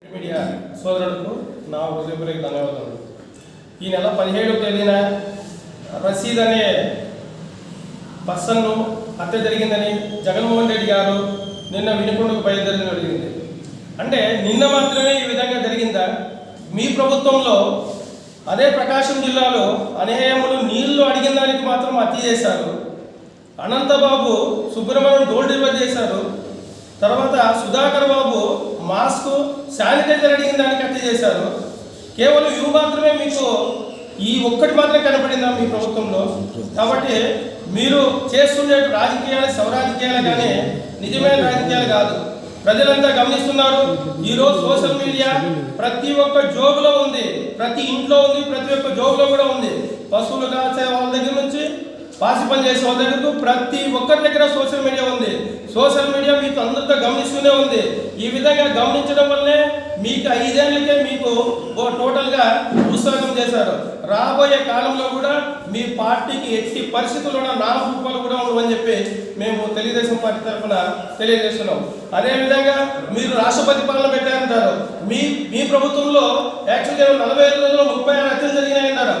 Media సోదరులకు నా హృదయపూర్వక ధన్యవాదాలు. ఈ నెల 17వ తేదీన రషీద్ అనే పర్సన్ను హత్య జరిగిందని జగన్మోహన్ రెడ్డి గారు నిన్న వినుకొండకు బయలుదేరడం జరిగింది. అంటే నిన్న మాత్రమే ఈ విధంగా జరిగిందా? మీ ప్రభుత్వంలో అదే ప్రకాశం జిల్లాలో అనేకములు నీళ్లు అడిగిన దానికి మాత్రం హత్య చేశారు. అనంతబాబు సుబ్రహ్మణ్యం డోర్ డెలివరీ చేశారు. తర్వాత సుధాకర్ బాబు మాస్క్ శానిటైజర్ అడిగిన దానికి హత్య చేశారు. కేవలం ఇవి మాత్రమే మీకు ఈ ఒక్కటి మాత్రం కనపడిందా మీ ప్రభుత్వంలో? కాబట్టి మీరు చేస్తుండే రాజకీయాలు శవ రాజకీయాలు కానీ నిజమైన రాజకీయాలు కాదు. ప్రజలంతా గమనిస్తున్నారు. ఈరోజు సోషల్ మీడియా ప్రతి ఒక్క జోబులో ఉంది, ప్రతి ఇంట్లో ఉంది, ప్రతి ఒక్క జోబులో కూడా ఉంది. పశువులు కాసే వాళ్ళ దగ్గర నుంచి పాసి పని చేసే వాళ్ళ దగ్గరకు ప్రతి ఒక్కరి దగ్గర సోషల్ మీడియా ఉంది. సోషల్ మీడియా మీకు అందరితో గమనిస్తూనే ఉంది. ఈ విధంగా గమనించడం వల్లే మీకు 5 ఏళ్ళకే మీకు టోటల్గా ఉత్సాహం చేశారు. రాబోయే కాలంలో కూడా మీ పార్టీకి ఎట్టి పరిస్థితుల్లో నామరూపాలు కూడా ఉండవని చెప్పి మేము తెలుగుదేశం పార్టీ తరఫున తెలియజేస్తున్నాం. అదేవిధంగా మీరు రాష్ట్రపతి పాలన పెట్టారంటారు. మీ ప్రభుత్వంలో యాక్చువల్గా 45 రోజుల్లో 36 హత్యలు జరిగినాయన్నారు.